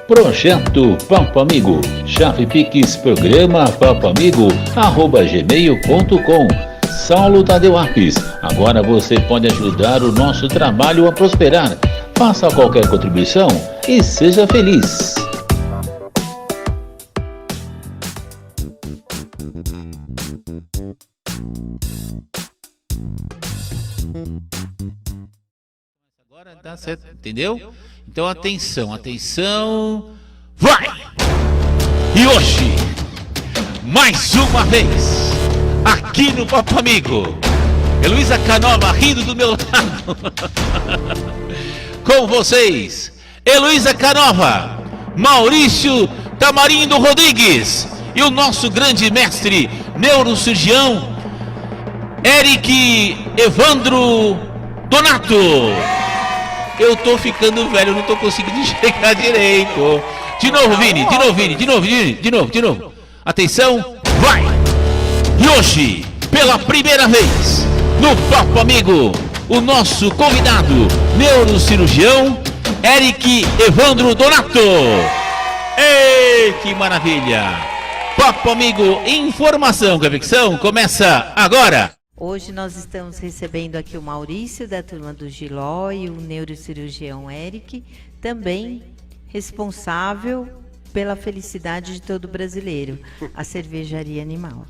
Projeto Papo Amigo, chave Pix programa papoamigo@gmail.com. Saulo Tadeu Apes, agora você pode ajudar o nosso trabalho a prosperar. Faça qualquer contribuição e seja feliz. Agora tá certo, entendeu? Então atenção, vai! E hoje, mais uma vez, aqui no Papo Amigo, Heloísa Canova rindo do meu lado. Com vocês, Heloísa Canova, Maurício Tamarindo Rodrigues e o nosso grande mestre, neurocirurgião, Eric Evandro Donato. Eu tô ficando velho, não tô conseguindo enxergar direito. De novo, Vini, de novo. Atenção, vai! E hoje, pela primeira vez, no Papo Amigo, o nosso convidado, neurocirurgião, Eric Evandro Donato. Ei, que maravilha! Papo Amigo, informação com a ficção, começa agora! Hoje nós estamos recebendo aqui o Maurício, da turma do Giló, e o neurocirurgião Eric, também responsável pela felicidade de todo brasileiro, a cervejaria Animal.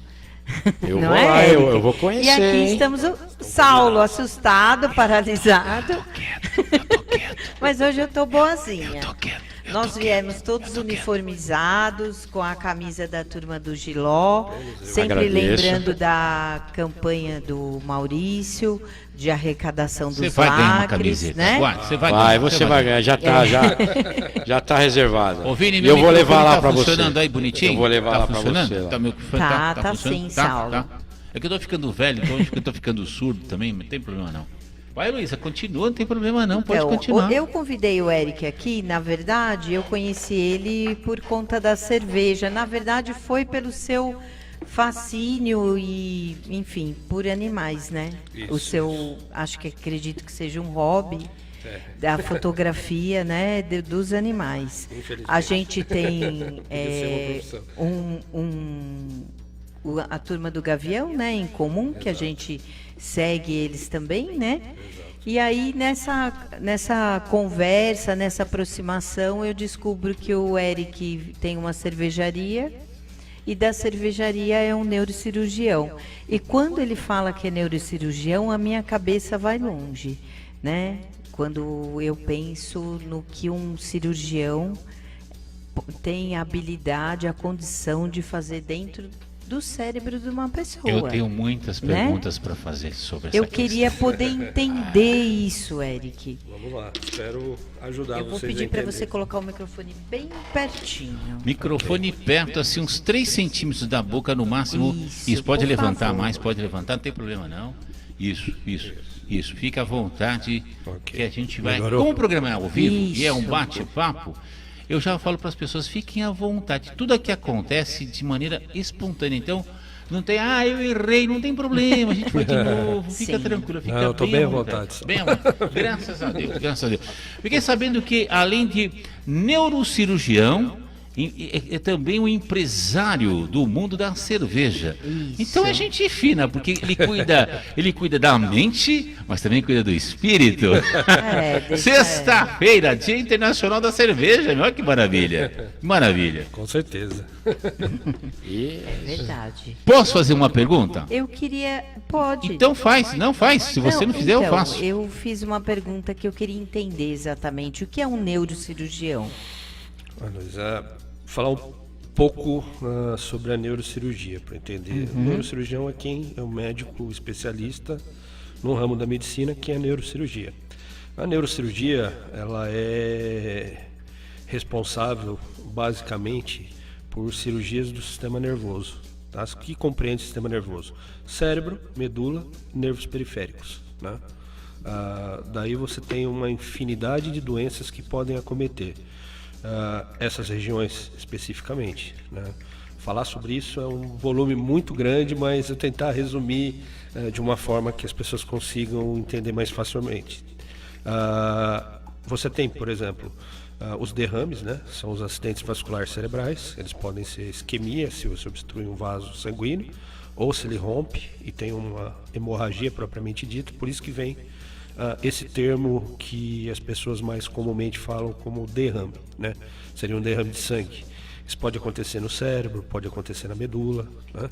Eu Não vou é, lá, Eric? eu vou conhecer. E aqui estamos o Saulo, assustado, paralisado. Eu tô quieto. Mas hoje eu tô boazinha. Eu tô quieto. Nós viemos todos uniformizados, com a camisa da turma do Giló, sempre Agradeço. lembrando da campanha do Maurício, de arrecadação dos Você vai ganhar uma lacres, camiseta. né? Você vai Vai, ganhar. você vai ganhar, já tá reservado. Ô, Vini, E meu eu vou levar lá tá pra você. funcionando aí bonitinho? Eu vou levar tá lá pra funcionando? você lá. Tá, meu, Tá funcionando? sim, Saulo. É que eu tô ficando velho, então eu tô ficando surdo também, não tem problema não. Vai, Luísa, continua, não tem problema não, pode Então, continuar. eu convidei o Eric aqui, na verdade, eu conheci ele por conta da cerveja. Na verdade, foi pelo seu fascínio e, enfim, por animais, né? O seu, acredito que seja um hobby da fotografia, né, dos animais. A gente tem a turma do Gavião, né, em comum, que a gente segue eles também, né? E aí, nessa conversa, nessa aproximação, eu descubro que o Eric tem uma cervejaria e da cervejaria é um neurocirurgião. E quando ele fala que é neurocirurgião, a minha cabeça vai longe, né? Quando eu penso no que um cirurgião tem a habilidade, a condição de fazer dentro do cérebro de uma pessoa. Eu tenho muitas perguntas para fazer sobre essa Eu queria poder entender isso, Eric. Vamos lá, espero ajudar vocês a entender. Eu vou pedir para você colocar o microfone bem pertinho. Microfone perto, assim, uns 3 centímetros da boca no máximo. Isso pode por levantar favor. mais, pode levantar, não tem problema não. Isso. Fica à vontade, que a gente vai... Melhorou? Como o programa é ao vivo e é um Isso. bate-papo, eu já falo para as pessoas, fiquem à vontade. Tudo aqui acontece de maneira espontânea, então... Não tem, eu errei, não tem problema, a gente foi de novo, fica Sim. tranquilo, fica Não, eu tô bem à vontade. Bem à vontade. Graças a Deus. Fiquei sabendo que, além de neurocirurgião, é também um empresário do mundo da cerveja. Isso. Então é gente fina, porque ele cuida da mente, mas também cuida do espírito. Sexta-feira, Dia Internacional da Cerveja, olha que maravilha. Maravilha. Com certeza. É verdade. Posso fazer uma pergunta? Eu queria... Pode. Então faz, se você não fizer, eu faço. Eu fiz uma pergunta que eu queria entender exatamente. O que é um neurocirurgião? Luísa, falar um pouco sobre a neurocirurgia, para entender. O neurocirurgião é um médico especialista no ramo da medicina, que é a neurocirurgia. A neurocirurgia, ela é responsável, basicamente, por cirurgias do sistema nervoso, tá? Que compreende o sistema nervoso: cérebro, medula e nervos periféricos, né? Daí você tem uma infinidade de doenças que podem acometer essas regiões especificamente, né? Falar sobre isso é um volume muito grande, mas eu tentar resumir de uma forma que as pessoas consigam entender mais facilmente. Você tem, por exemplo, Os derrames, né, são os acidentes vasculares cerebrais. Eles podem ser isquemia, se você obstrui um vaso sanguíneo, ou se ele rompe e tem uma hemorragia propriamente dita. Por isso que vem esse termo que as pessoas mais comumente falam como derrame, né? Seria um derrame de sangue. Isso pode acontecer no cérebro, pode acontecer na medula, né?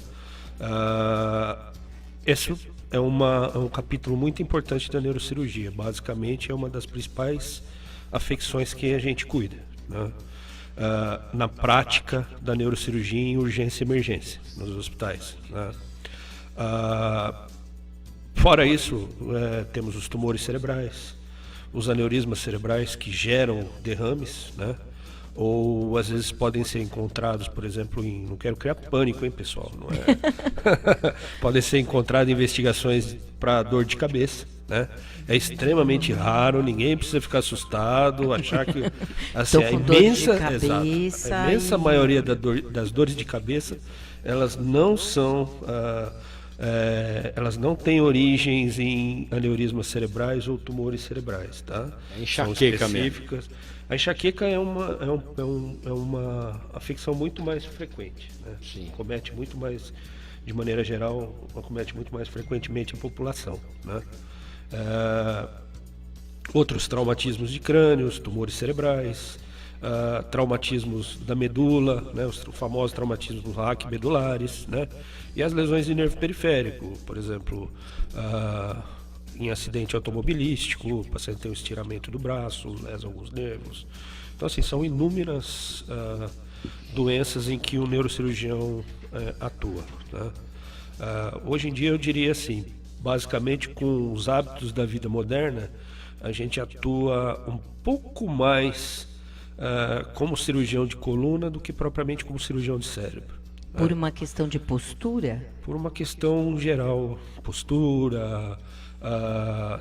Esse é um capítulo muito importante da neurocirurgia. Basicamente é uma das principais afecções que a gente cuida, né? Na prática da neurocirurgia em urgência e emergência nos hospitais, né? Fora isso, temos os tumores cerebrais, os aneurismas cerebrais que geram derrames, né? Ou às vezes podem ser encontrados, por exemplo, não quero criar pânico, hein, pessoal, não é? Podem ser encontrados em investigações para dor de cabeça, né? É extremamente raro, ninguém precisa ficar assustado, achar que assim, a imensa maioria das dores de cabeça, elas não são elas não têm origens em aneurismas cerebrais ou tumores cerebrais, tá? É enxaqueca mesmo. A enxaqueca é uma afecção muito mais frequente, né? Sim. Comete muito mais, de maneira geral, comete muito mais frequentemente a população, né? Outros traumatismos de crânios, tumores cerebrais, traumatismos da medula, né, os famosos traumatismos raquimedulares, né, e as lesões de nervo periférico, por exemplo, em acidente automobilístico, o paciente tem um estiramento do braço, lesa alguns nervos. Então, assim, são inúmeras doenças em que o neurocirurgião atua, né? Hoje em dia eu diria assim, basicamente com os hábitos da vida moderna, a gente atua um pouco mais como cirurgião de coluna do que propriamente como cirurgião de cérebro. Por uma questão de postura? Por uma questão geral, postura,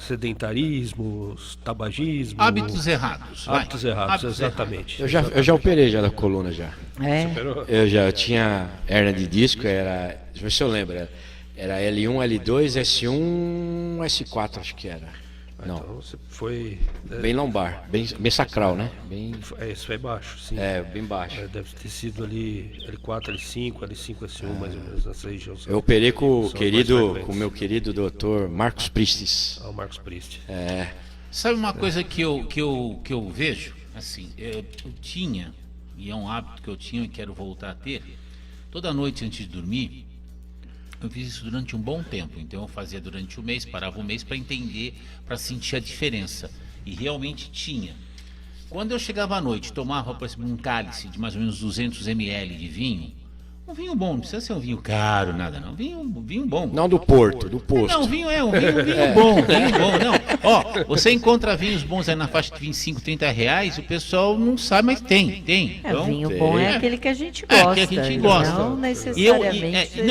sedentarismos, tabagismo. Hábitos errados. Hábitos errados, exatamente. Eu já operei já da coluna já. É. Eu tinha hernia de disco, deixa eu ver se eu lembro, era L1, L2, S1, S4 acho que era. Não. Então você foi... Bem lombar, bem sacral, né? Isso foi baixo, sim. Bem baixo. Deve ter sido ali L4, L5, L5, S1, mais ou menos, nessa região. Eu operei com o meu querido doutor Marcos Pristes. O Marcos Pristes. Sabe uma coisa que eu vejo? Assim, eu tinha, e é um hábito que eu tinha e quero voltar a ter, toda noite antes de dormir, eu fiz isso durante um bom tempo. Então eu fazia durante um mês, parava um mês para entender, para sentir a diferença. E realmente tinha. Quando eu chegava à noite, tomava, por exemplo, um cálice de mais ou menos 200 ml de vinho. Um vinho bom, não precisa ser um vinho caro, nada não. Vinho bom. Não do Porto, do posto. Não, um vinho bom, vinho bom. Não. Ó, você encontra vinhos bons aí na faixa de 25, 30 reais, o pessoal não sabe, mas tem. Então, vinho bom é aquele que a gente gosta. É, que a gente gosta. Não necessariamente. E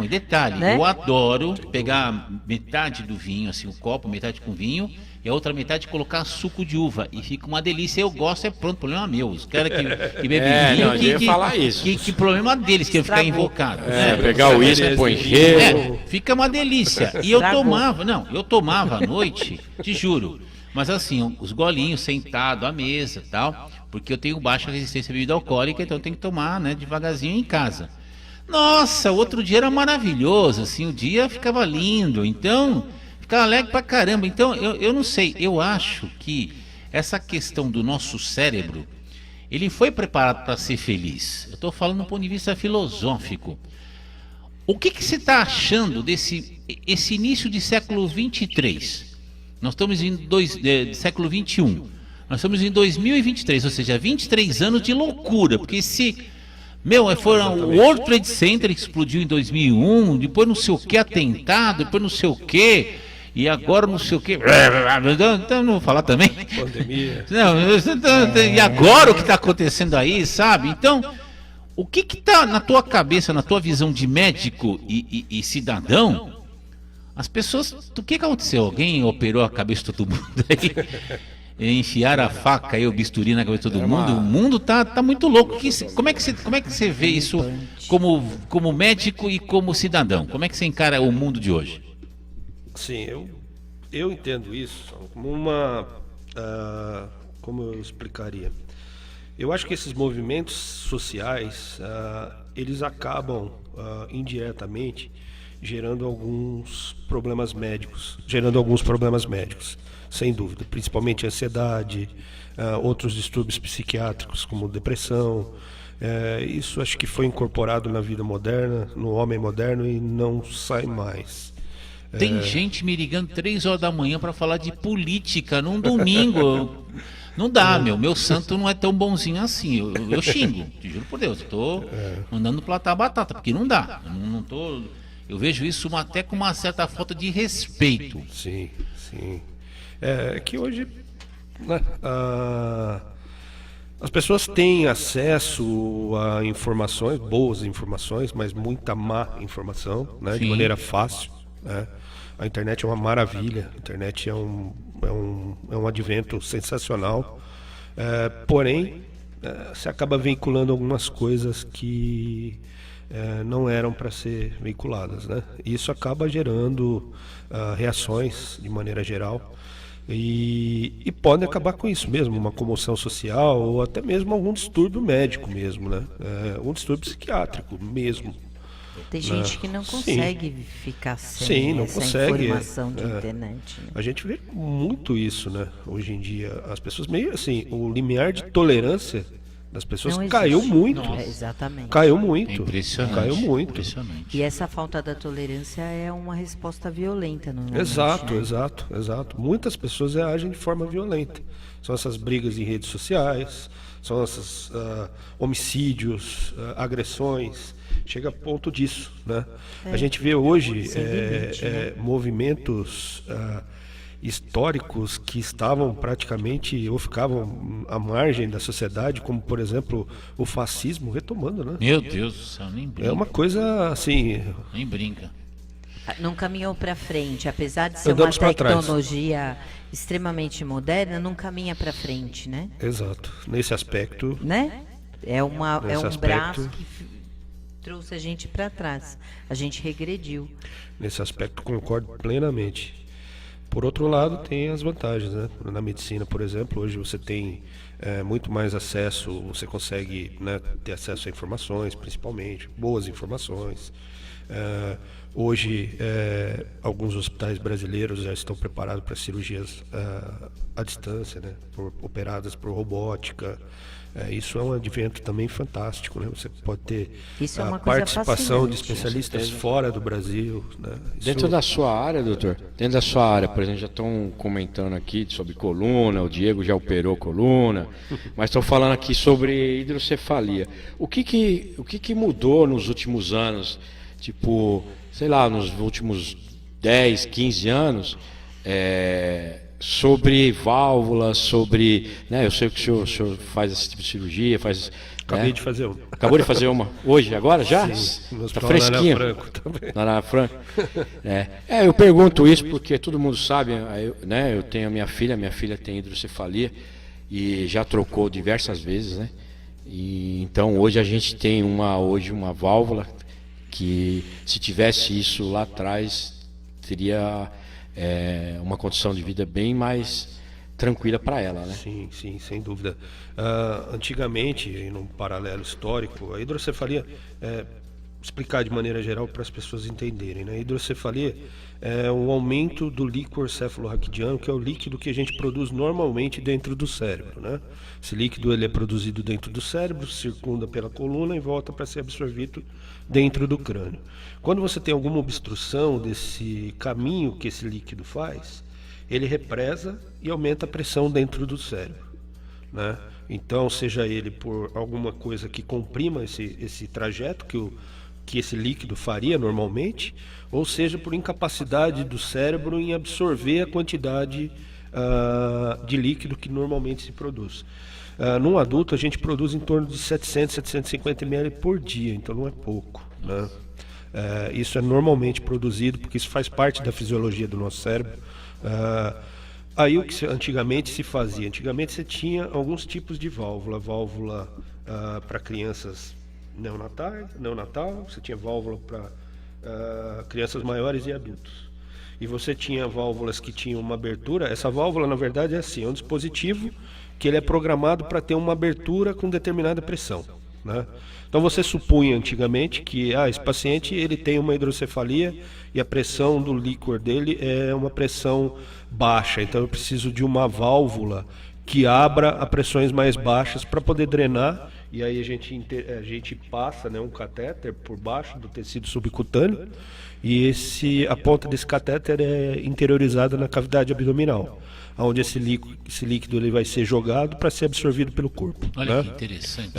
detalhe, né? Eu adoro pegar metade do vinho, assim, o copo, metade com vinho, e a outra metade colocar suco de uva. E fica uma delícia. Eu gosto, é pronto, problema meu. Os caras que bebem vinho, eu ia falar isso. Que problema deles, que ia ficar invocado. Pegar o uísque, põe gelo. Fica uma delícia. E eu tomava à noite, te juro. Mas assim, os golinhos sentado à mesa e tal, porque eu tenho baixa resistência à bebida alcoólica, então eu tenho que tomar, né, devagarzinho em casa. Nossa, o outro dia era maravilhoso, assim, o dia ficava lindo. Então, ficava alegre pra caramba. Então, eu não sei, eu acho que essa questão do nosso cérebro, ele foi preparado para ser feliz. Eu estou falando do ponto de vista filosófico. O que você está achando esse início de século 23? Nós estamos em século 21. Nós estamos em 2023, ou seja, 23 anos de loucura. Porque foram o World Trade Center que explodiu em 2001, depois não sei o que atentado, depois não sei o que, e agora não sei o que. Então não vou falar também. Pandemia. E agora o que está acontecendo aí, sabe? Então, o que está na tua cabeça, na tua visão de médico e cidadão? As pessoas, o que aconteceu? Alguém operou a cabeça de todo mundo aí? Enfiaram a faca e o bisturi na cabeça de todo mundo? O mundo tá muito louco. Como é que você vê isso como médico e como cidadão? Como é que você encara o mundo de hoje? Sim, eu entendo isso como como eu explicaria? Eu acho que esses movimentos sociais, eles acabam indiretamente gerando alguns problemas médicos, sem dúvida, principalmente ansiedade, outros distúrbios psiquiátricos como depressão. Isso acho que foi incorporado na vida moderna, no homem moderno, e não sai mais. Tem gente me ligando 3 horas da manhã para falar de política num domingo. Não dá, meu santo não é tão bonzinho assim. Eu xingo, te juro por Deus. Tô mandando platar batata, porque não dá. Eu vejo isso até com uma certa falta de respeito. Sim, sim. É que hoje, né, as pessoas têm acesso a informações, boas informações, mas muita má informação, né, de maneira fácil, né? A internet é uma maravilha, a internet é um advento sensacional, porém, você acaba veiculando algumas coisas que não eram para ser veiculadas, né? E isso acaba gerando reações, de maneira geral, e pode acabar com isso mesmo, uma comoção social, ou até mesmo algum distúrbio médico mesmo, né? Um distúrbio psiquiátrico mesmo. Tem gente que não consegue ficar sem essa informação de internet. Né? A gente vê muito isso, né? Hoje em dia, as pessoas meio assim, o limiar de tolerância das pessoas caiu muito. Exatamente. Caiu muito. É impressionante. Caiu muito. Impressionante. E essa falta da tolerância é uma resposta violenta, não é? Exato, né? exato. Muitas pessoas agem de forma violenta. São essas brigas em redes sociais, são esses homicídios, agressões. Chega a ponto disso, né? A gente vê hoje movimentos históricos que estavam praticamente ou ficavam à margem da sociedade, como por exemplo o fascismo retomando, né? Meu Deus do céu, nem brinca. É uma coisa assim. Nem brinca. Não caminhou para frente, apesar de ser Andamos uma pra trás. tecnologia extremamente moderna, não caminha para frente, né? Exato. Nesse aspecto. Né? É um aspecto, braço que trouxe a gente para trás. A gente regrediu. Nesse aspecto concordo plenamente. Por outro lado, tem as vantagens, né? Na medicina, por exemplo, hoje você tem muito mais acesso, você consegue, né, ter acesso a informações, principalmente, boas informações. Hoje, alguns hospitais brasileiros já estão preparados para cirurgias à distância, né? Operadas por robótica. Isso é um advento também fantástico, né? Você pode ter a participação de especialistas fora do Brasil, né? Dentro da sua área, doutor, dentro da sua área, por exemplo, já estão comentando aqui sobre coluna, o Diego já operou coluna, mas estão falando aqui sobre hidrocefalia. O que mudou nos últimos anos? Tipo, sei lá, nos últimos 10, 15 anos, sobre válvulas, sobre, né, eu sei que o senhor faz esse tipo de cirurgia, Acabei de fazer uma. Acabou de fazer uma? Hoje, agora já? Está fresquinho. Na Ana Franco. Eu pergunto isso porque todo mundo sabe, né, eu tenho a minha filha tem hidrocefalia e já trocou diversas vezes, né? E então hoje a gente tem uma válvula que, se tivesse isso lá atrás, teria uma condição de vida bem mais tranquila para ela, né? Sim, sem dúvida. Antigamente, em um paralelo histórico, a hidrocefalia, explicar de maneira geral para as pessoas entenderem, né? A hidrocefalia é um aumento do líquor cefalorraquidiano, que é o líquido que a gente produz normalmente dentro do cérebro, né? Esse líquido ele é produzido dentro do cérebro, circunda pela coluna e volta para ser absorvido dentro do crânio. Quando você tem alguma obstrução desse caminho que esse líquido faz, ele represa e aumenta a pressão dentro do cérebro, né? Então, seja ele por alguma coisa que comprima esse trajeto que esse líquido faria normalmente, ou seja por incapacidade do cérebro em absorver a quantidade de líquido que normalmente se produz. Num adulto, a gente produz em torno de 700, 750 ml por dia, então não é pouco, né? Isso é normalmente produzido porque isso faz parte da fisiologia do nosso cérebro. Aí o que antigamente se fazia? Antigamente você tinha alguns tipos de válvula para crianças neonatal, você tinha válvula para crianças maiores e adultos. E você tinha válvulas que tinham uma abertura. Essa válvula, na verdade, é assim, é um dispositivo que ele é programado para ter uma abertura com determinada pressão, né? Então você supunha antigamente que esse paciente ele tem uma hidrocefalia e a pressão do líquor dele é uma pressão baixa, então eu preciso de uma válvula que abra a pressões mais baixas para poder drenar, e aí a gente passa, né, um catéter por baixo do tecido subcutâneo, e a ponta desse catéter é interiorizada na cavidade abdominal, onde esse líquido ele vai ser jogado para ser absorvido pelo corpo. Olha, né? que interessante.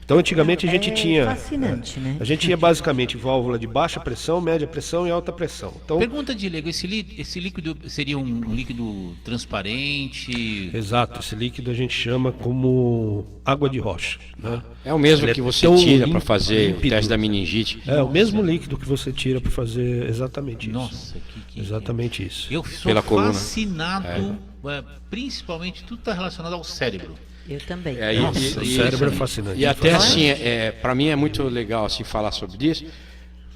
Então antigamente a gente tinha... fascinante, né? A gente tinha basicamente válvula de baixa pressão, média pressão e alta pressão. Então, Pergunta de leigo, esse líquido seria um líquido transparente? exato, esse líquido a gente chama como água de rocha, né? É o mesmo Ele que é você tão tira para fazer o límpido. teste da meningite. É o mesmo líquido que você tira para fazer exatamente isso. Nossa, que Exatamente isso. Eu sou Pela coluna. fascinado, principalmente tudo está relacionado ao cérebro. Eu também. Nossa, O cérebro é fascinante. E até assim, para mim é muito legal assim, falar sobre isso,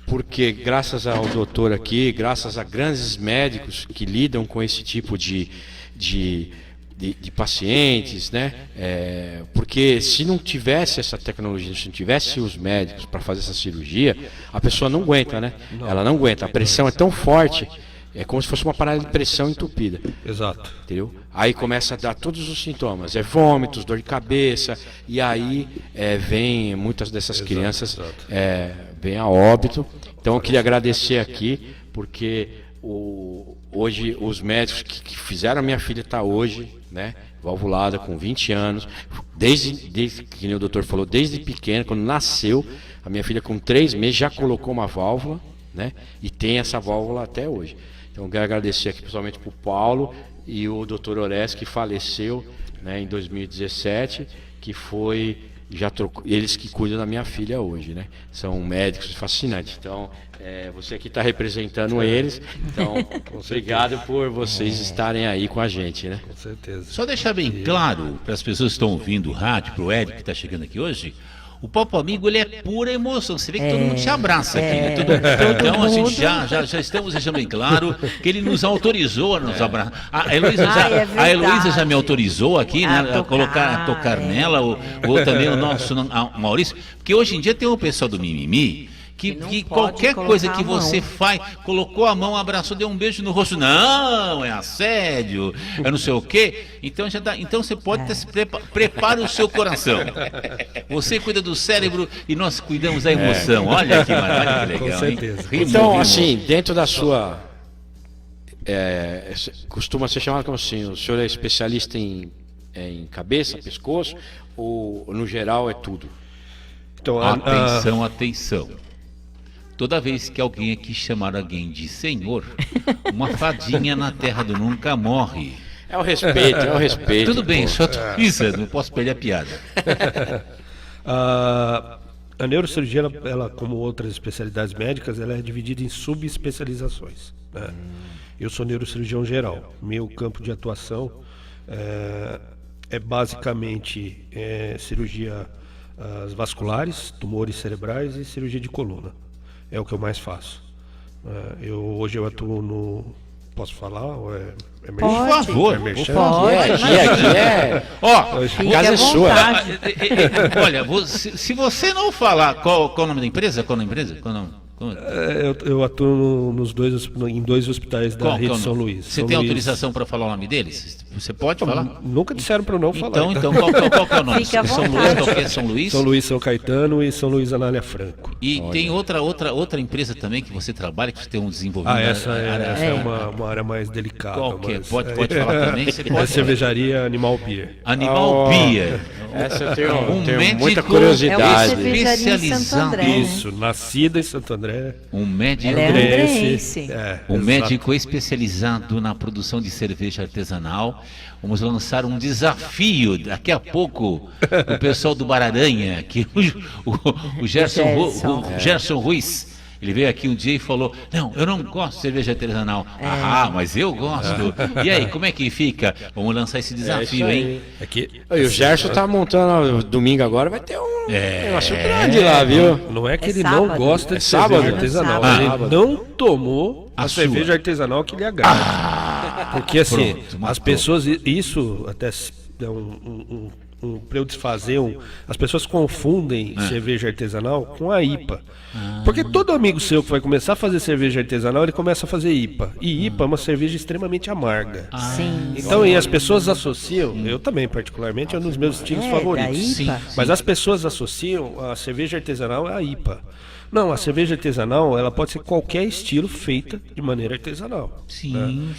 porque graças ao doutor aqui, graças a grandes médicos que lidam com esse tipo de pacientes, né? Porque se não tivesse essa tecnologia, se não tivesse os médicos para fazer essa cirurgia, a pessoa não aguenta, né? Ela não aguenta, a pressão é tão forte, é como se fosse uma parada de pressão entupida. Exato. Entendeu? Aí começa a dar todos os sintomas, vômitos, dor de cabeça, e aí vem muitas dessas crianças vem a óbito. Então eu queria agradecer aqui, porque hoje os médicos que fizeram a minha filha estar hoje, né, valvulada com 20 anos, desde que o doutor falou, desde pequena, quando nasceu, a minha filha com 3 meses já colocou uma válvula, né, e tem essa válvula até hoje. Então eu quero agradecer aqui pessoalmente para o Paulo e o Dr. Ores, que faleceu, né, em 2017, que foi, eles que cuidam da minha filha hoje, né? São médicos fascinantes. Então, você aqui está representando eles, então obrigado por vocês estarem aí com a gente, né? Com certeza. Só deixar bem claro para as pessoas que estão ouvindo o rádio, para o Érico que está chegando aqui hoje, o Papo Amigo ele é pura emoção. Você vê que todo mundo te abraça aqui, né? Então a gente já estamos deixando bem claro que ele nos autorizou a nos abraçar. A Heloísa já me autorizou aqui, né, a tocar nela, ou também o nosso Maurício, porque hoje em dia tem o pessoal do Mimimi. Que qualquer coisa que você faz, colocou a mão, abraçou, deu um beijo no rosto, não, é assédio, é não sei o quê. Então já dá, então você pode prepare o seu coração. Você cuida do cérebro e nós cuidamos da emoção. Olha que maravilha, que legal. Com certeza. Hein? Então, assim, dentro da sua... costuma ser chamado como assim, o senhor é especialista em cabeça, pescoço, ou no geral é tudo? Então, Atenção. Toda vez que alguém aqui chamar alguém de senhor, uma fadinha na terra do nunca morre. É o respeito. Tudo bem, só tô avisando, não posso perder a piada. A neurocirurgia, ela, como outras especialidades médicas, ela é dividida em subespecializações, né? Eu sou neurocirurgião geral. Meu campo de atuação é basicamente cirurgia vasculares, tumores cerebrais e cirurgia de coluna. É o que eu mais faço. Hoje eu atuo no... Posso falar? Ou por favor. A casa é sua. Olha, se você não falar qual o nome da empresa, eu atuo em dois hospitais da rede São Luís. Você tem autorização para falar o nome deles? Você pode falar? Nunca disseram para eu não falar. Então qual que é o nome? Fique à São Luís, vontade. qual que é São Luís? São Luís, São Caetano e São Luís Anália Franco. E tem outra empresa também que você trabalha, que você tem um desenvolvimento. Essa é uma área mais delicada. Qual que é? Pode falar também? Você É a pode. cervejaria Animal Beer. Animal Beer. Essa eu tenho médico muita curiosidade. cervejaria em Santo André, né? Isso, nascida em Santo André. Um médico. Ela é andrense. Um médico especializado na produção de cerveja artesanal. Vamos lançar um desafio daqui a pouco o pessoal do Bararanha, que o Gerson Ruiz. Ele veio aqui um dia e falou: não, eu não gosto de cerveja artesanal. Mas eu gosto. E aí, como é que fica? Vamos lançar esse desafio, hein? E o Gerson tá montando domingo agora, vai ter um negócio grande lá, viu? Não é que ele sábado. não gosta de sábado? cerveja artesanal. Sábado. Ele não tomou a cerveja artesanal que lhe agrada. Porque assim, Pronto, as pessoas, isso até para eu desfazer as pessoas confundem cerveja artesanal com a IPA. Porque todo amigo seu que vai começar a fazer cerveja artesanal, ele começa a fazer IPA. E IPA é uma cerveja extremamente amarga. Sim. Então, e as pessoas associam, eu também particularmente, é um dos meus estilos favoritos. Da IPA. Mas as pessoas associam a cerveja artesanal à IPA. Não, a cerveja artesanal, ela pode ser qualquer estilo feita de maneira artesanal. Sim,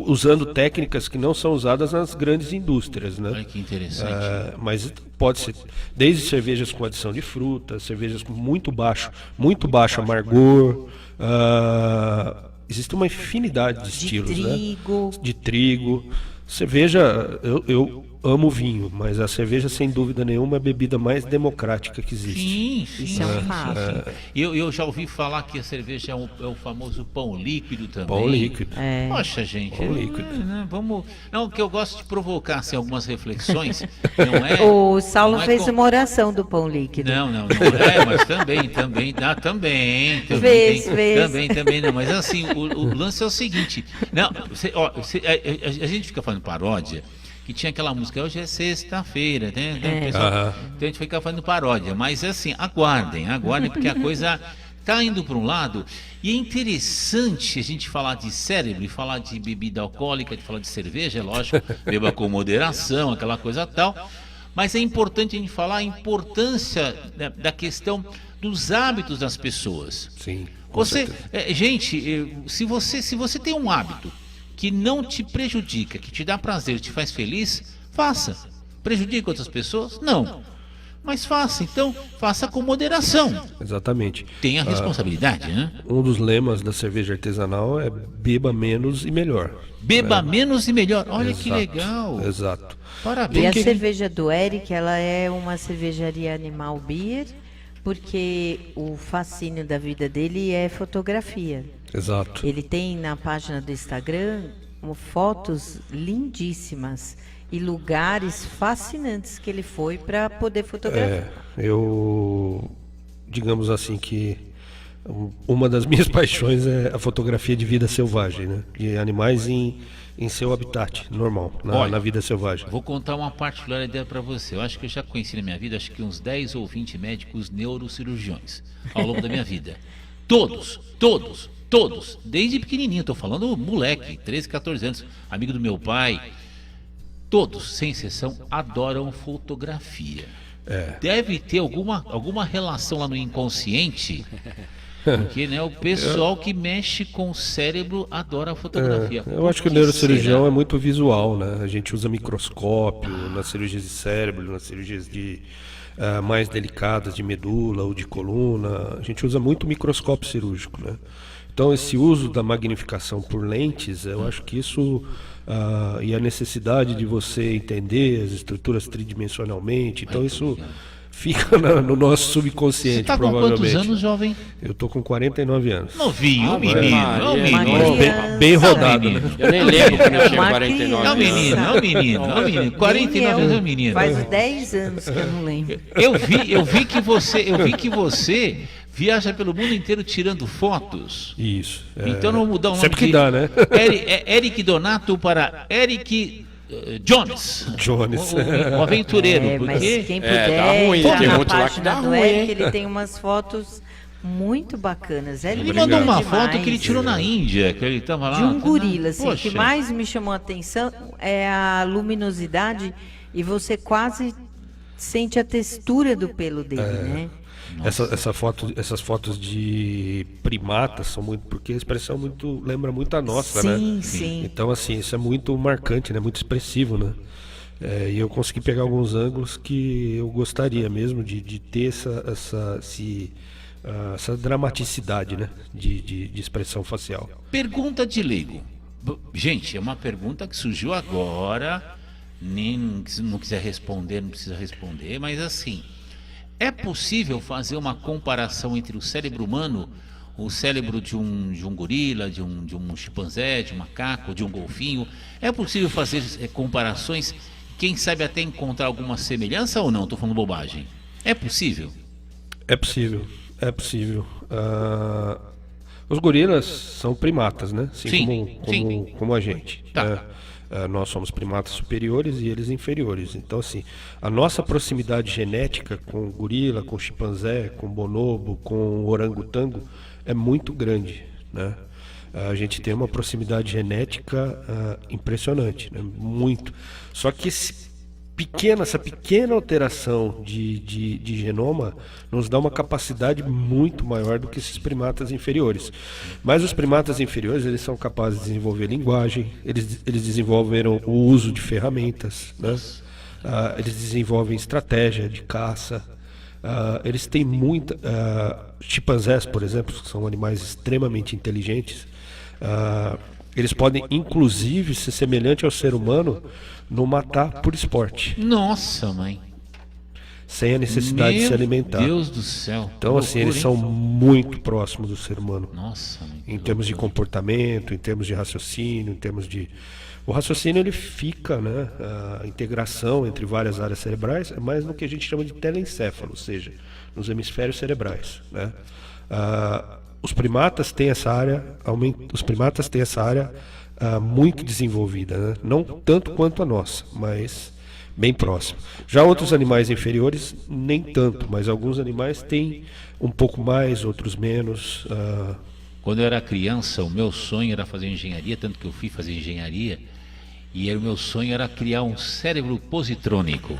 usando técnicas que não são usadas nas grandes indústrias, né? Olha que interessante. Mas pode ser desde cervejas com adição de fruta, cervejas com muito baixo amargor. Existe uma infinidade de estilos, trigo. Né? De trigo. Cerveja, eu amo vinho, mas a cerveja, sem dúvida nenhuma, é a bebida mais democrática que existe. Sim. Isso é um fato. Eu já ouvi falar que a cerveja é o famoso pão líquido também. Pão líquido. Poxa, gente. Pão líquido. Não, que eu gosto de provocar assim, algumas reflexões. Não é, O Saulo não é fez uma oração do pão líquido. Não é, mas também. Fez. Também não. Mas assim, o lance é o seguinte. Não, a gente fica falando paródia. Que tinha aquela música, hoje é sexta-feira, né? Pessoal, então a gente fica fazendo paródia. Mas assim, aguardem, porque a coisa tá indo para um lado. E é interessante a gente falar de cérebro, e falar de bebida alcoólica, de falar de cerveja, é lógico, beba com moderação, aquela coisa tal. Mas é importante a gente falar a importância da questão dos hábitos das pessoas. Sim. Gente, se você tem um hábito que não te prejudica, que te dá prazer, te faz feliz, faça. Prejudica outras pessoas? Não. Mas faça. Então, faça com moderação. Exatamente. Tenha responsabilidade, né? Um dos lemas da cerveja artesanal é beba menos e melhor. Beba menos e melhor. Olha Exato, que legal. Exato. Parabéns. E a cerveja do Eric, ela é uma cervejaria animal beer, porque o fascínio da vida dele é fotografia. Exato. Ele tem na página do Instagram fotos lindíssimas e lugares fascinantes que ele foi para poder fotografar. Digamos assim que uma das minhas paixões é a fotografia de vida selvagem, né? De animais em seu habitat normal, na vida selvagem. Vou contar uma particularidade para você. Eu acho que eu já conheci na minha vida, acho que uns 10 ou 20 médicos neurocirurgiões ao longo da minha vida. Todos, desde pequenininho, estou falando moleque, 13, 14 anos, amigo do meu pai. Todos, sem exceção, adoram fotografia. Deve ter alguma relação lá no inconsciente, porque o pessoal que mexe com o cérebro adora a fotografia. Eu acho que o neurocirurgião é muito visual, né? A gente usa microscópio nas cirurgias de cérebro, nas cirurgias mais delicadas de medula ou de coluna. A gente usa muito microscópio cirúrgico, né? Então, esse uso da magnificação por lentes, eu acho que isso e a necessidade de você entender as estruturas tridimensionalmente, então isso fica no nosso subconsciente. Você está com provavelmente. Quantos anos, jovem? Eu tô com 49 anos. Novinho, menino. Bem rodado, né? Eu nem lembro quando eu tinha 49 É anos. um menino. 49 anos é um menino. Faz 10 anos que eu não lembro. Eu vi que você viaja pelo mundo inteiro tirando fotos. Isso. Então não mudar o nome sempre que dá, né? Eric Donato para Eric Jones. O aventureiro. Mas Porque quem puder, tá ruim, entrar tem na muito lá que página dá do ruim, Eric, hein? ele tem umas fotos muito bacanas. ele mandou uma demais. foto que ele tirou na Índia, que ele estava lá. De um gorila, assim. O Poxa. que mais me chamou a atenção é a luminosidade e você quase sente a textura do pelo dele, né? Essas fotos de primatas são muito, porque a expressão lembra muito a nossa, né? Sim. Então, assim, isso é muito marcante, né? Muito expressivo, né? E eu consegui pegar alguns ângulos que eu gostaria mesmo de ter essa dramaticidade, né? De expressão facial. Pergunta de leigo. Gente, é uma pergunta que surgiu agora. Nem não quiser responder, não precisa responder, mas assim, é possível fazer uma comparação entre o cérebro humano, o cérebro de um gorila, de um chimpanzé, de um macaco, de um golfinho? É possível fazer comparações, quem sabe até encontrar alguma semelhança ou não? Estou falando bobagem. É possível? É possível. Os gorilas são primatas, né? Assim Sim. como a gente. Tá. Nós somos primatas superiores e eles inferiores. Então, assim, a nossa proximidade genética com o gorila, com o chimpanzé, com o bonobo, com o orangotango é muito grande, né? A gente tem uma proximidade genética impressionante, né? Muito. Só que essa pequena alteração de genoma nos dá uma capacidade muito maior do que esses primatas inferiores. Mas os primatas inferiores, eles são capazes de desenvolver linguagem, eles desenvolveram o uso de ferramentas, né? Eles desenvolvem estratégia de caça, eles têm muita... chimpanzés, por exemplo, que são animais extremamente inteligentes, eles podem inclusive ser semelhantes ao ser humano no matar por esporte. Nossa, mãe. Sem a necessidade de se alimentar. Meu Deus do céu. Então, assim, eles são muito próximos do ser humano. Nossa, mãe. Em termos de comportamento, em termos de raciocínio, em termos de... O raciocínio, ele fica, né? A integração entre várias áreas cerebrais é mais no que a gente chama de telencéfalo, ou seja, nos hemisférios cerebrais, né? Os primatas têm essa área, muito desenvolvida, né? Não tanto quanto a nossa, mas bem próximo. Já outros animais inferiores, nem tanto, mas alguns animais têm um pouco mais, outros menos. Quando eu era criança, o meu sonho era fazer engenharia, tanto que eu fui fazer engenharia, e o meu sonho era criar um cérebro positrônico.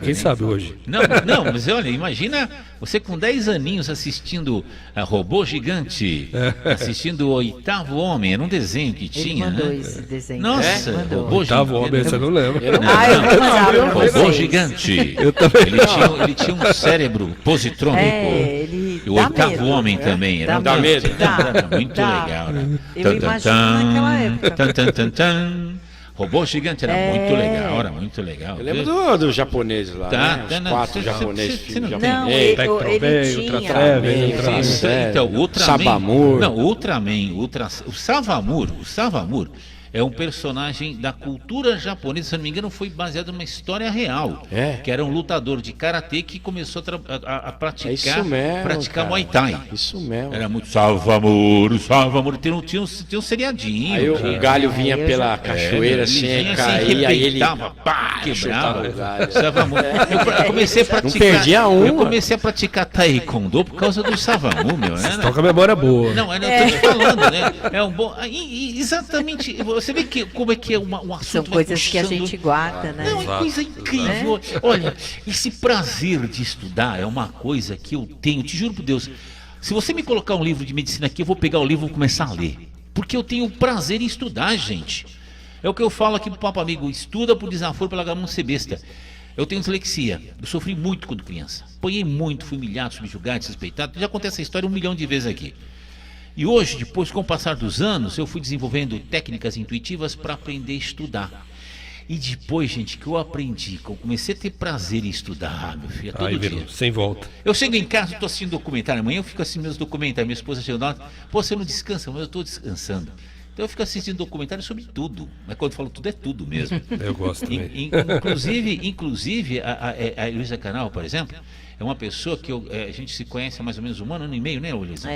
Quem sabe hoje? Não, mas olha, imagina você com 10 aninhos assistindo a Robô Gigante, assistindo o Oitavo Homem, era um desenho que tinha, mandou né? esse desenho. Nossa, Robô Oitavo Gigante. Homem, você não lembra? Eu mandava pra Robô vocês. Gigante. Eu também Ele tinha um cérebro positrônico. Ele E o dá Oitavo medo, Homem né? também. Era Dá medo. Muito Dá. legal, né? Eu imagino naquela época. Robô Gigante era muito legal, era muito legal. Eu lembro do japonês lá, né? Os 4 japoneses, filmes Não, japoneses. ele tinha. Então, o Ultraman, Sabamur. não, o Ultraman, o Savamur é um personagem da cultura japonesa, se não me engano, foi baseado numa história real. Que era um lutador de karatê que começou a praticar, isso mesmo, praticar cara. Muay Thai. Isso mesmo. Era muito Savamur, tinha um seriadinho. Aí o galho vinha pela cachoeira assim, ele caía, aí ele quebrava o galho. Savamur. Eu comecei a praticar. Não perdia uma. Eu comecei a praticar taekwondo por causa do Savamur, meu. Estão com a memória boa. Não, eu tô te falando, né? É um bom. Exatamente. Você vê que como é que é um assunto. São coisas que a gente guarda, né? Não, é coisa incrível. Olha, esse prazer de estudar é uma coisa que eu tenho, te juro por Deus. Se você me colocar um livro de medicina aqui, eu vou pegar o livro e vou começar a ler. Porque eu tenho prazer em estudar, gente. É o que eu falo aqui pro papo amigo, estuda por desaforo, pela não ser besta. Eu tenho dislexia, eu sofri muito quando criança. Apanhei muito, fui humilhado, subjugado, desrespeitado. Já contei essa história 1 milhão de vezes aqui. E hoje, depois, com o passar dos anos, eu fui desenvolvendo técnicas intuitivas para aprender a estudar. E depois, gente, que eu aprendi, que eu comecei a ter prazer em estudar, meu filho, todo dia. Sem volta. Eu chego em casa, estou assistindo documentário, amanhã eu fico assistindo meus documentários, minha esposa chega lá, pô, você não descansa, mas eu estou descansando. Então eu fico assistindo documentário sobre tudo, mas quando eu falo tudo, é tudo mesmo. Eu gosto também. Inclusive a Heloísa Canal, por exemplo, é uma pessoa que a gente se conhece há mais ou menos 1 ano e meio, né, Heloísa?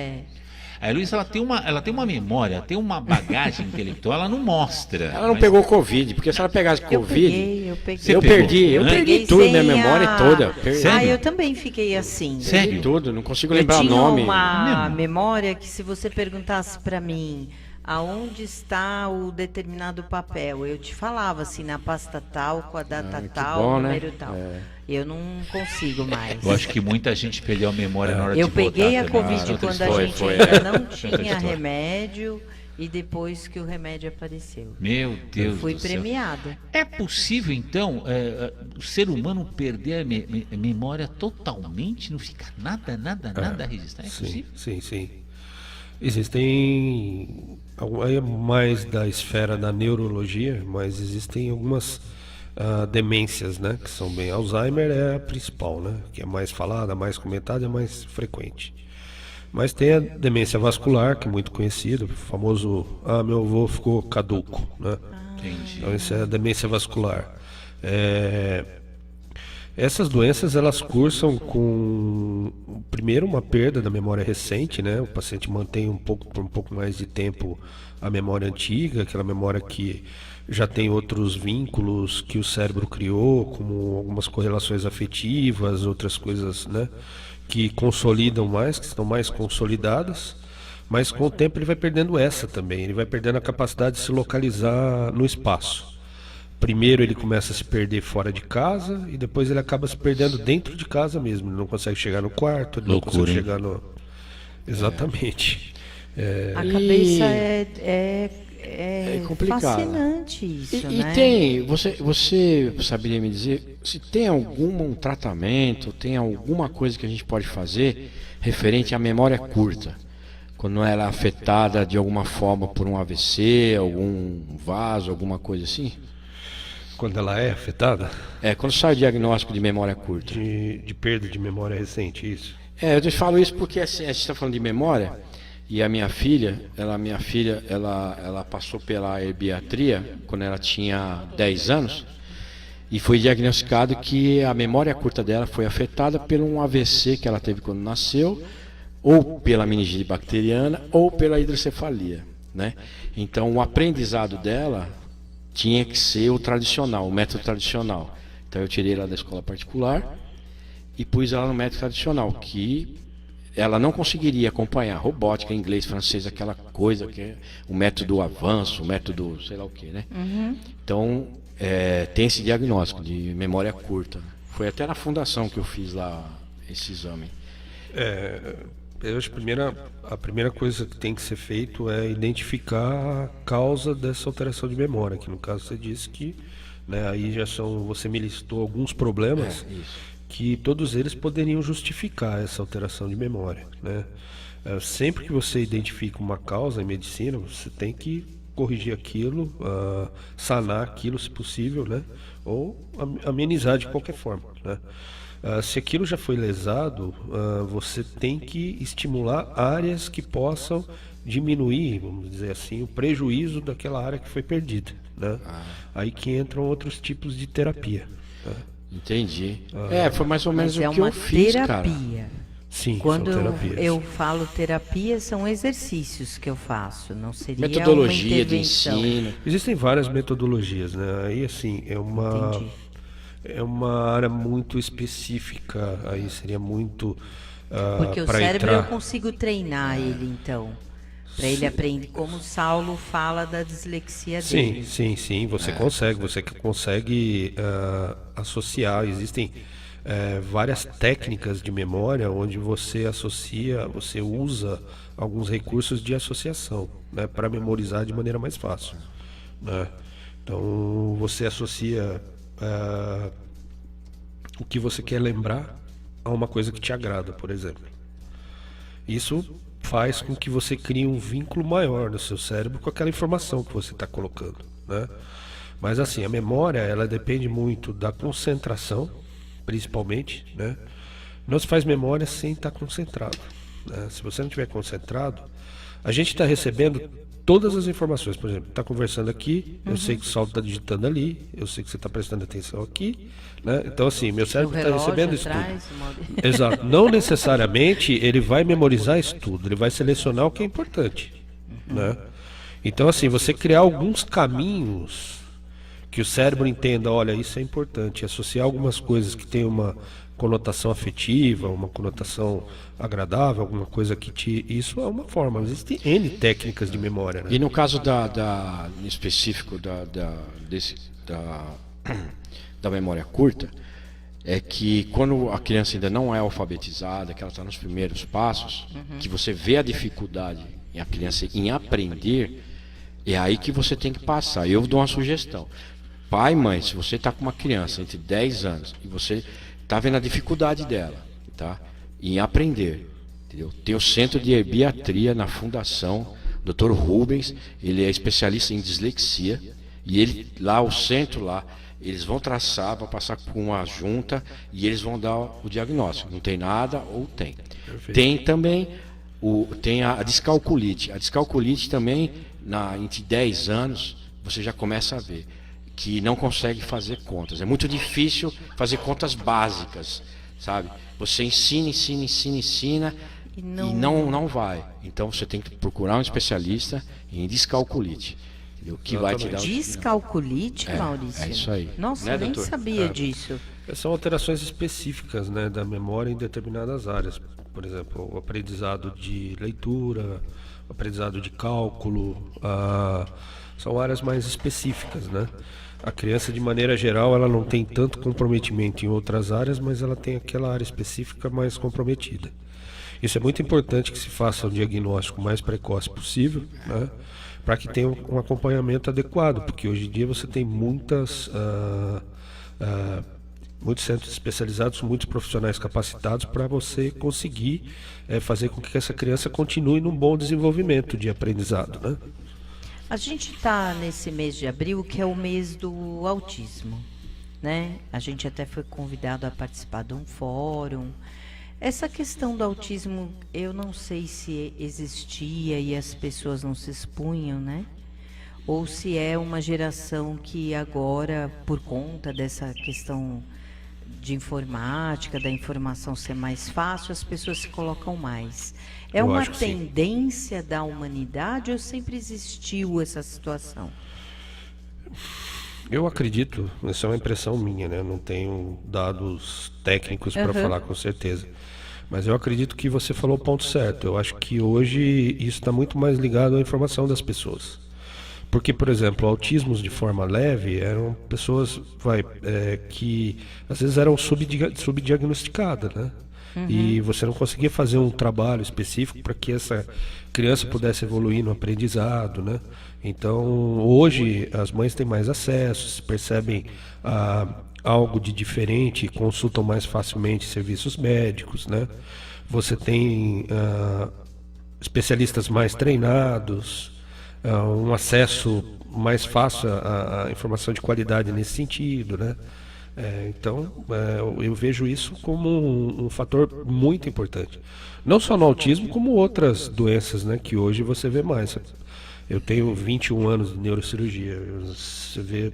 A Heloísa, ela tem uma memória, tem uma bagagem intelectual, ela não mostra. Ela não pegou Covid, porque se ela pegasse Covid... Eu peguei. Eu perdi tudo, minha memória toda. Sério? Eu também fiquei assim. Sério? Tudo, não consigo Eu lembrar o tinha nome. uma memória que, se você perguntasse para mim aonde está o determinado papel, eu te falava assim, na pasta tal, com a data tal, bom, número né? tal. Eu não consigo mais. Eu acho que muita gente perdeu a memória na hora de Eu votar peguei a também. Covid quando a gente ainda não tinha remédio e depois que o remédio apareceu. Meu Deus Eu fui do céu. premiada. É possível, então, o ser humano perder a memória totalmente, não fica nada registrado? É possível? Sim. Existem, aí é mais da esfera da neurologia, mas existem algumas demências, né, que são bem... Alzheimer é a principal, né, que é mais falada, mais comentada, é mais frequente. Mas tem a demência vascular, que é muito conhecido, o famoso, meu avô ficou caduco, né? Entendi. Então isso é a demência vascular. Essas doenças elas cursam com primeiro uma perda da memória recente, né? O paciente mantém por um pouco mais de tempo a memória antiga, aquela memória que já tem outros vínculos que o cérebro criou, como algumas correlações afetivas, outras coisas, né, que consolidam mais, que estão mais consolidadas. Mas com o tempo ele vai perdendo essa também, ele vai perdendo a capacidade de se localizar no espaço. Primeiro ele começa a se perder fora de casa e depois ele acaba se perdendo dentro de casa mesmo. Ele não consegue chegar no quarto, ele Loucura, não consegue hein? chegar no... Exatamente. A cabeça é complicado. fascinante isso, E né? tem, você saberia me dizer se tem algum tratamento, tem alguma coisa que a gente pode fazer referente à memória curta? Quando ela é afetada de alguma forma por um AVC, algum vaso, alguma coisa assim? Quando ela é afetada Quando sai o diagnóstico de memória curta. de perda de memória recente, isso. Eu te falo isso porque assim, a gente está falando de memória e a minha filha, ela passou pela herbiatria quando ela tinha 10 anos e foi diagnosticado que a memória curta dela foi afetada por um AVC que ela teve quando nasceu, ou pela meningite bacteriana ou pela hidrocefalia, né? Então o aprendizado dela tinha que ser o tradicional, o método tradicional. Então eu tirei ela da escola particular e pus ela no método tradicional, que ela não conseguiria acompanhar robótica, inglês, francês, aquela coisa que é o método avanço, o método sei lá o que, né? Então tem esse diagnóstico de memória curta. Foi até na fundação que eu fiz lá esse exame. Eu acho que a primeira coisa que tem que ser feito é identificar a causa dessa alteração de memória, que no caso você disse que, né, aí você me listou alguns problemas que todos eles poderiam justificar essa alteração de memória, né? Sempre que você identifica uma causa em medicina, você tem que corrigir aquilo, sanar aquilo se possível, né? Ou amenizar de qualquer forma, né? Se aquilo já foi lesado, você tem que estimular áreas que possam diminuir, vamos dizer assim, o prejuízo daquela área que foi perdida, né? Aí que entram outros tipos de terapia, né? Entendi. Foi mais ou menos Mas o que eu fiz, cara. terapia. Sim, Quando são terapias. eu falo terapia, são exercícios que eu faço, não seria Metodologia uma de intervenção. ensino. Existem várias metodologias, né? Aí assim, Entendi. é uma área muito específica, aí seria muito Porque o para cérebro entrar. eu consigo treinar ele, então. Para ele aprender, como o Saulo fala da dislexia dele. Sim, você consegue associar. Existem várias técnicas de memória onde você usa alguns recursos de associação, né, para memorizar de maneira mais fácil, né? Então você associa o que você quer lembrar a uma coisa que te agrada, por exemplo. Isso faz com que você crie um vínculo maior no seu cérebro com aquela informação que você está colocando, né? Mas assim, a memória, ela depende muito da concentração, principalmente, né? Não se faz memória sem estar concentrado, né? Se você não estiver concentrado, a gente está recebendo todas as informações. Por exemplo, está conversando aqui, eu sei que o Saulo está digitando ali, eu sei que você está prestando atenção aqui, né? Então assim, meu cérebro está recebendo isso tudo. Exato. Não necessariamente ele vai memorizar isso tudo, ele vai selecionar o que é importante, né? Então assim, você criar alguns caminhos que o cérebro entenda, olha, isso é importante, associar algumas coisas que tem uma conotação afetiva, uma conotação agradável, alguma coisa isso é uma forma. Existem N técnicas de memória, né? E no caso em específico da memória curta, é que quando a criança ainda não é alfabetizada, que ela está nos primeiros passos, que você vê a dificuldade em a criança em aprender, é aí que você tem que passar. Eu dou uma sugestão. Pai, mãe, se você está com uma criança entre 10 anos e você está vendo a dificuldade dela, tá, em aprender, entendeu? Tem o Centro de Herbiatria na Fundação Dr. Rubens, ele é especialista em dislexia, e ele lá, o centro lá, eles vão traçar, vão passar por uma junta e eles vão dar o diagnóstico. Não tem nada ou tem. Perfeito. Tem também tem a descalculite. A descalculite também, entre 10 anos, você já começa a ver. que não consegue fazer contas. É muito difícil fazer contas básicas, sabe? Você ensina e não vai. Então você tem que procurar um especialista em descalculite, entendeu? Que vai te dar Descalculite, Maurício? É isso aí. Nossa, eu nem sabia disso. São alterações específicas, né, da memória em determinadas áreas. Por exemplo, o aprendizado de leitura, o aprendizado de cálculo, são áreas mais específicas, né? A criança, de maneira geral, ela não tem tanto comprometimento em outras áreas, mas ela tem aquela área específica mais comprometida. Isso é muito importante, que se faça um diagnóstico mais precoce possível, né, para que tenha um acompanhamento adequado, porque hoje em dia você tem muitos centros especializados, muitos profissionais capacitados para você conseguir fazer com que essa criança continue num bom desenvolvimento de aprendizado, né? A gente está nesse mês de abril, que é o mês do autismo, né? A gente até foi convidado a participar de um fórum. Essa questão do autismo, eu não sei se existia e as pessoas não se expunham, né? Ou se é uma geração que agora, por conta dessa questão de informática, da informação ser mais fácil, as pessoas se colocam mais. É uma tendência da humanidade ou sempre existiu essa situação? Eu acredito, essa é uma impressão minha, né? Não tenho dados técnicos para falar com certeza. Mas eu acredito que você falou o ponto certo. Eu acho que hoje isso está muito mais ligado à informação das pessoas. Porque, por exemplo, autismos de forma leve eram pessoas que às vezes eram subdiagnosticadas, né? E você não conseguia fazer um trabalho específico para que essa criança pudesse evoluir no aprendizado, né? Então, hoje as mães têm mais acesso, percebem algo de diferente, consultam mais facilmente serviços médicos, né? Você tem especialistas mais treinados, um acesso mais fácil à informação de qualidade nesse sentido, né? Então, eu vejo isso como um fator muito importante. Não só no autismo, como outras doenças, né, que hoje você vê mais. Eu tenho 21 anos de neurocirurgia. Você vê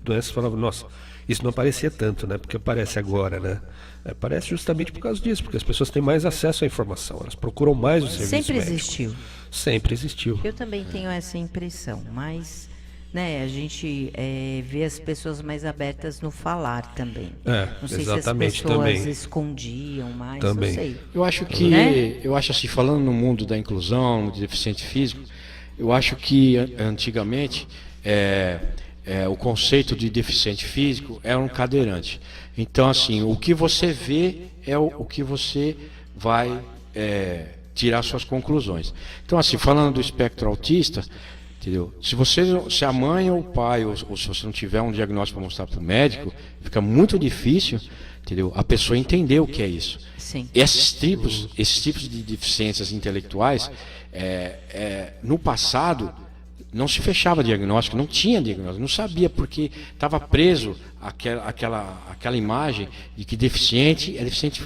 doenças e fala, nossa, isso não aparecia tanto, né? Porque aparece agora, né? Aparece justamente por causa disso, porque as pessoas têm mais acesso à informação, elas procuram mais o serviço médico. Sempre existiu. Sempre existiu. Eu também tenho essa impressão, mas... né, a gente vê as pessoas mais abertas no falar também. Não sei se as pessoas também escondiam mais, também. Não sei. Eu acho que, eu acho assim, falando no mundo da inclusão, de deficiente físico, eu acho que antigamente o conceito de deficiente físico era um cadeirante. Então, assim, o que você vê é o que você vai tirar suas conclusões. Então, assim, falando do espectro autista, entendeu? Se a mãe ou o pai, ou se você não tiver um diagnóstico para mostrar para o médico, fica muito difícil, entendeu? A pessoa entender o que é isso. Sim. Esses tipos de deficiências intelectuais, no passado, não se fechava diagnóstico, não tinha diagnóstico, não sabia, porque estava preso aquela imagem de que deficiente é deficiente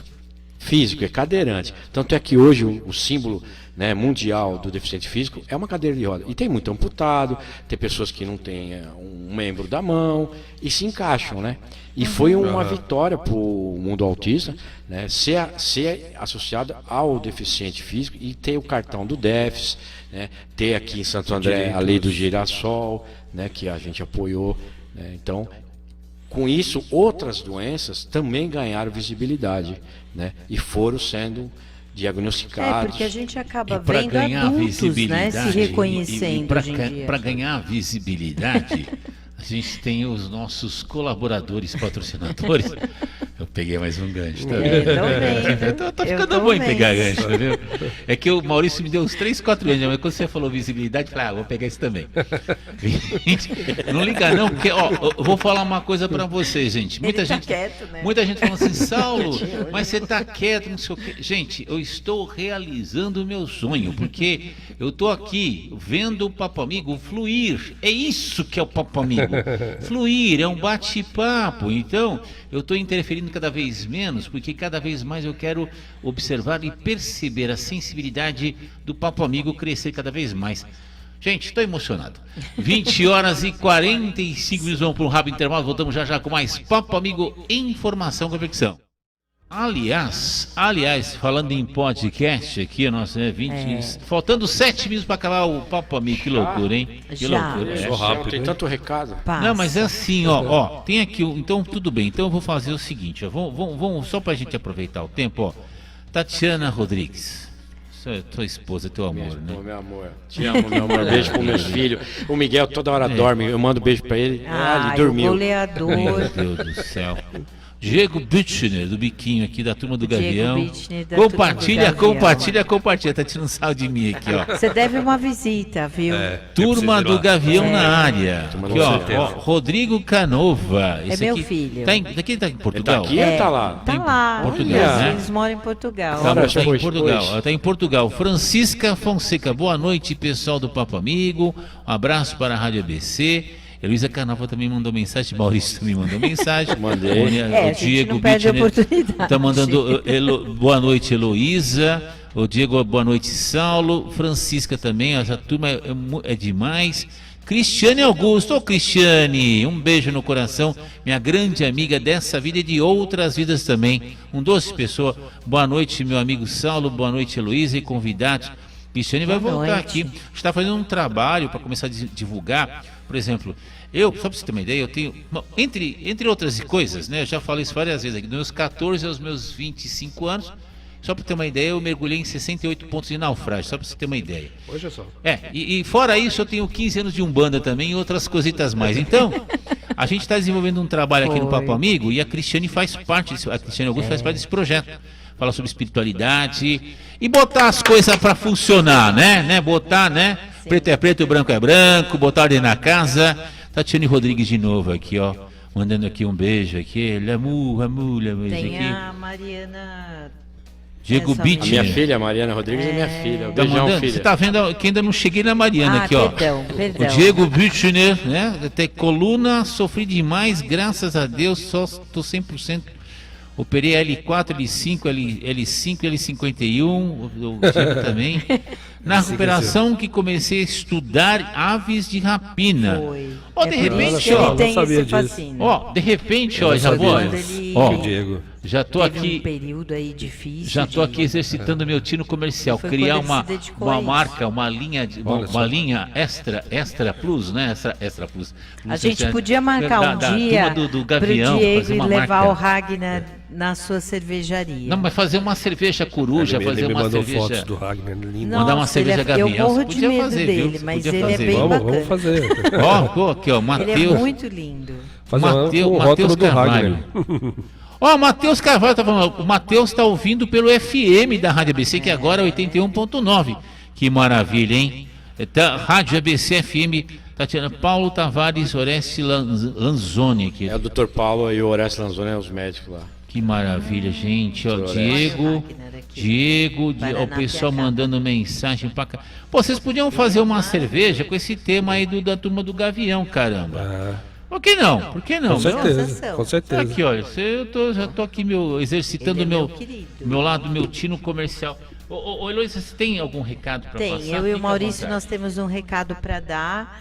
físico, é cadeirante. Tanto é que hoje o símbolo, né, mundial do deficiente físico é uma cadeira de roda. E tem muito amputado, tem pessoas que não têm um membro da mão e se encaixam, né? E foi uma vitória para o mundo autista, né, ser associado ao deficiente físico e ter o cartão do DEFS, né, ter aqui em Santo André a lei do girassol, né, que a gente apoiou, né? Então, com isso, outras doenças também ganharam visibilidade, né, e foram sendo diagnosticados. Porque a gente acaba vendo adultos, né, se reconhecendo para ganhar visibilidade, a gente tem os nossos colaboradores, patrocinadores. Eu peguei mais um gancho, tá vendo? Tá ficando bom em pegar gancho, viu? É que o Maurício me deu uns 3, 4 ganchos, mas quando você falou visibilidade, eu falei, vou pegar esse também. Não liga não, porque eu vou falar uma coisa pra vocês, gente. Muita gente quieto, né? Muita gente falando assim, Saulo, mas você tá quieto, não sei o quê. Gente, eu estou realizando o meu sonho, porque eu tô aqui vendo o Papo Amigo fluir. É isso que é o Papo Amigo. Fluir, é um bate-papo. Então, eu estou interferindo cada vez menos, porque cada vez mais eu quero observar e perceber a sensibilidade do Papo Amigo crescer cada vez mais. Gente, estou emocionado. 20 horas e 45 minutos, vamos para um rápido intervalo. Voltamos já com mais Papo Amigo, informação com convicção. Aliás, falando em podcast aqui, nós faltando 7 minutos para acabar o Papo Amigo, que loucura, hein? Que loucura. Rápido, tem tanto recado. Passa. Não, mas é assim, ó, tem aqui, então tudo bem, então eu vou fazer o seguinte, ó, vamos só pra gente aproveitar o tempo, ó. Tatiana Rodrigues, tua esposa, teu amor, né? Meu amor, te amo, meu amor, beijo pros meus filhos. O Miguel toda hora dorme, eu mando beijo pra ele, ele dormiu. O goleador. Meu Deus do céu. Diego Büchner, do Biquinho aqui, da Turma do Gavião. Compartilha, tá tirando sal de mim aqui, ó. Você deve uma visita, viu? Turma do Gavião na área. Aqui, ó, Rodrigo Canova. Esse meu aqui filho. Daqui tá em Portugal? Tá aqui ou tá lá? Tá lá. Portugal, né? Eles moram em Portugal. Tá em Portugal. Francisca Fonseca, boa noite, pessoal do Papo Amigo. Um abraço para a Rádio ABC. Heloísa Canova também mandou mensagem, Maurício também mandou mensagem. Mandei. O Diego não perde a oportunidade. tá mandando boa noite, Heloísa. O Diego, boa noite, Saulo. Francisca também, essa turma é demais. Cristiane Augusto, Cristiane, um beijo no coração, minha grande amiga dessa vida e de outras vidas também. Um doce pessoa. Boa noite, meu amigo Saulo, boa noite, Heloísa e convidados. Cristiane vai voltar aqui. Está fazendo um trabalho para começar a divulgar. Por exemplo, só para você ter uma ideia, eu tenho, entre outras coisas, né? Eu já falei isso várias vezes aqui, dos meus 14 aos meus 25 anos, só para ter uma ideia, eu mergulhei em 68 pontos de naufrágio, só para você ter uma ideia. Hoje é só. E fora isso, eu tenho 15 anos de Umbanda também e outras cositas mais. Então, a gente está desenvolvendo um trabalho aqui no Papo Amigo e a Cristiane faz parte disso, a Cristiane Augusto faz parte desse projeto. Fala sobre espiritualidade e botar as coisas para funcionar, né? Botar, né? Sim. Preto é preto, branco é branco, botar ordem na casa. Tatiane Rodrigues de novo aqui, ó. Mandando aqui um beijo aqui. Tem aqui. A Mariana... Diego Bitt. Minha filha, Mariana Rodrigues, é minha filha. Beijão, filha. Você tá vendo que ainda não cheguei na Mariana aqui, ó. Perdão. O Diego Büchner, né? Até coluna, sofri demais, graças a Deus, só tô 100%. Operei L4, L5, L5, L51, o Diego também. Na recuperação que comecei a estudar aves de rapina. De repente, ó. De repente, ó, já vou. Ó, já tô aqui. Um período aí difícil. Já tô aqui exercitando meu tino comercial, criar uma marca, uma linha extra plus, né? Extra plus. A gente podia marcar um dia do Gavião, pro Diego fazer uma levar marca. O Ragnar na sua cervejaria. Não, mas fazer uma cerveja coruja, fazer uma cerveja. Fotos do Ragnar, lindo. Mandar uma cerveja Gavião. Eu morro de medo fazer, dele, viu? mas podia ele fazer. é bem bacana. Vamos fazer. Ó, aqui, ó, Matheus. Ele é muito lindo. Matheus Carvalho. Ó, Matheus Carvalho tá falando. O Matheus tá ouvindo pelo FM da Rádio ABC, que agora é 81.9. Que maravilha, hein? Rádio ABC FM. Tatiana, Paulo Tavares, Oreste Lanzoni aqui. É o Dr. Paulo e o Oreste Lanzoni, os médicos lá. Que maravilha, gente. Ó, Diego, o pessoal mandando mensagem pra cá. Pô, vocês podiam fazer uma cerveja com esse tema aí da Turma do Gavião, caramba. Por que não? Por que não? Com certeza. Aqui, olha, já tô aqui exercitando meu lado, meu tino comercial. Ô Heloísa, você tem algum recado para passar? Tem, eu e o Maurício, nós temos um recado para dar.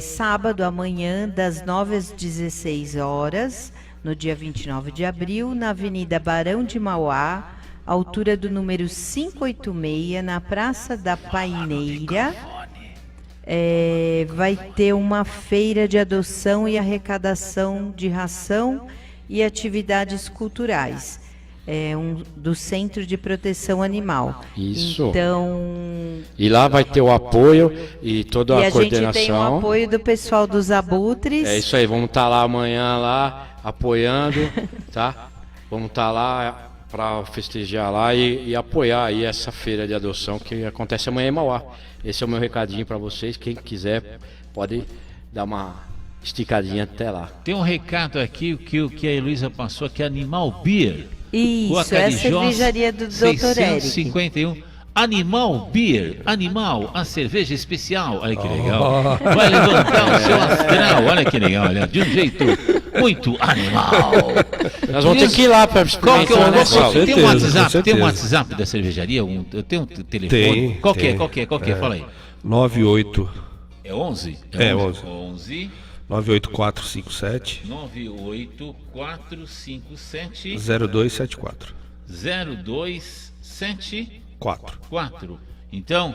Sábado, amanhã, das 9 às 16 horas, no dia 29 de abril, na Avenida Barão de Mauá, altura do número 586, na Praça da Paineira. Vai ter uma feira de adoção e arrecadação de ração e atividades culturais. Do Centro de Proteção Animal. Isso. Então... E lá vai ter o apoio e toda a coordenação. A gente tem o apoio do pessoal dos abutres. É isso aí, vamos estar lá amanhã lá apoiando, tá? Vamos estar lá para festejar lá e apoiar aí essa feira de adoção que acontece amanhã em Mauá. Esse é o meu recadinho para vocês. Quem quiser pode dar uma esticadinha até lá. Tem um recado aqui que a Heloísa passou aqui, Animal Beer. Isso, é a cervejaria do Dr. Eric. 651. Animal Beer, a cerveja especial. Olha que legal. Vai levantar o seu astral. Olha que legal, olha, de um jeito muito animal. Nós vamos ter que ir lá para experimentar. Tem um WhatsApp da cervejaria? Tem um telefone? Qual que é? Fala aí. 98. É 11? É 11. 11 98457 98457 0274. 0274. Então,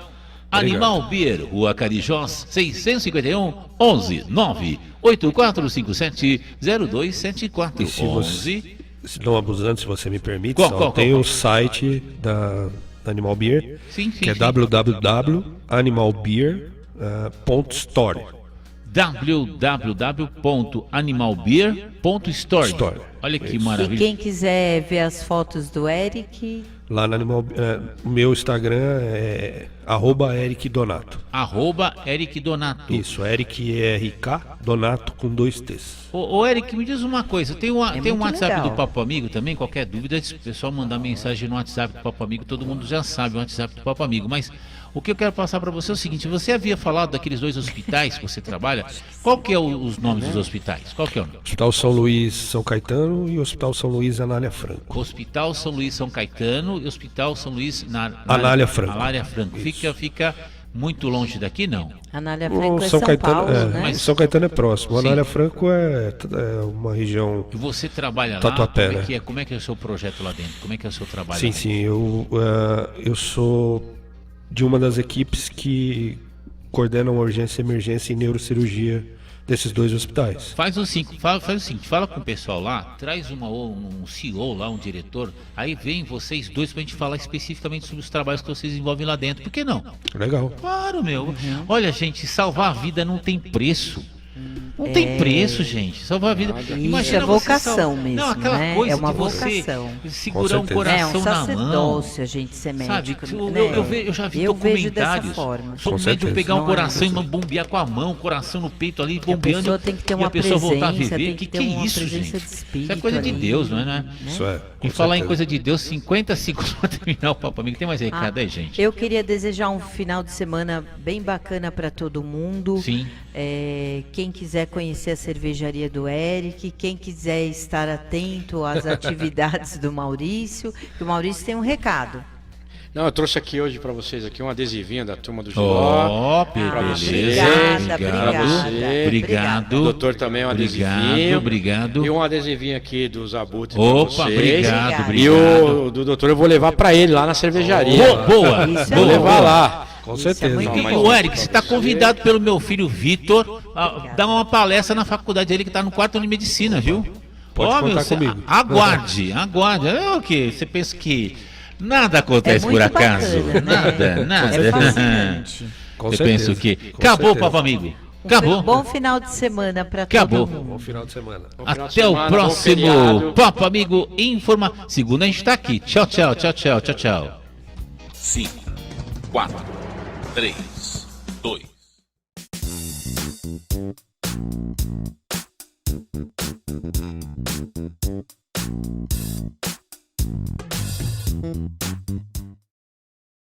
Animal Beer, Rua Carijós, 651 11 98457 0274. E se 11. Se não abusando, se você me permite, Qual? tem o site da Animal Beer, Sim, que é sim. www.animalbeer.store. www.animalbeer.store. Store. Olha que E maravilha. quem quiser ver as fotos do Eric, Lá no o meu Instagram é @ericdonato. @Eric Donato. Isso, Eric RK, Donato com 2 T's. Ô Eric, me diz uma coisa, tem um muito WhatsApp legal. do Papo Amigo também? Qualquer dúvida, se o pessoal mandar mensagem no WhatsApp do Papo Amigo, todo mundo já sabe o WhatsApp do Papo Amigo, mas o que eu quero passar para você é o seguinte, você havia falado daqueles 2 hospitais que você trabalha, qual que é os nomes dos hospitais? Qual que é o nome? Hospital São Luís São Caetano e Hospital São Luís Anália Franco. Hospital São Luís São Caetano e Hospital São Luís Anália Franco. Anália Franco. Fica muito longe daqui, não? Anália O Franco é São São Caetano, Paulo, né? Mas- São Caetano é próximo. Sim. Anália Franco é uma região. E você trabalha lá? Tatuapé, Como é né? que é? Como é que é o seu projeto lá dentro? Como é que é o seu trabalho? Sim, lá sim. Eu sou de uma das equipes que coordenam urgência, emergência e neurocirurgia desses 2 hospitais. Faz o seguinte, fala com o pessoal lá, traz um CEO lá, um diretor, aí vem vocês dois pra gente falar especificamente sobre os trabalhos que vocês envolvem lá dentro. Por que não? Legal. Claro, meu. Olha, gente, salvar a vida não tem preço. Não tem preço, gente. Salvar a vida. Isso é vocação mesmo, Não, aquela né? coisa É uma de você vocação. segurar um Com certeza. coração um na mão. sacerdócio a gente ser médico, Sabe, né? eu já vi Eu vejo dessa documentários forma. sobre Com o médico certeza. pegar um Não é coração e possível. bombear com a mão, coração no peito ali, A bombeando. pessoa tem que ter e a uma pessoa voltar a presença, viver. tem que ter é uma isso, presença gente? de espírito Isso é coisa de ali, Deus, não é? Né? Isso é. E com falar em certeza. coisa de Deus, 50 segundos para terminar o papo amigo. Tem mais recado aí, gente? Eu queria desejar um final de semana bem bacana para todo mundo. Sim. Quem quiser conhecer a cervejaria do Eric, quem quiser estar atento às atividades do Maurício, que o Maurício tem um recado. Não, eu trouxe aqui hoje para vocês aqui um adesivinho da turma do Giló. Ó, você. beleza. Obrigado. O doutor também é um adesivinho. Obrigado. E um adesivinho aqui dos abutres Opa, pra vocês. obrigado. E o do doutor eu vou levar para ele lá na cervejaria. Boa. Isso é Vou bom. levar lá. Com Isso é certeza. muito E bom. o Eric, você está convidado pelo meu filho Vitor a dar uma palestra na faculdade dele que está no 4º ano de medicina, viu? Pode Ó, contar você- comigo. Aguarde. É o quê? Você pensa que nada acontece É por muito acaso? bacana, né? Nada. É fascinante. Com Você certeza. pensa o quê? Com Acabou, certeza. papo amigo. Acabou. Bom final de semana para Acabou. todo mundo. Bom final de semana. Bom final de Até o semana, bom próximo feriado. Papo Amigo Informa. Segunda a gente tá aqui. Tchau, tchau, tchau, tchau, tchau, tchau. 5, 4, 3, 2.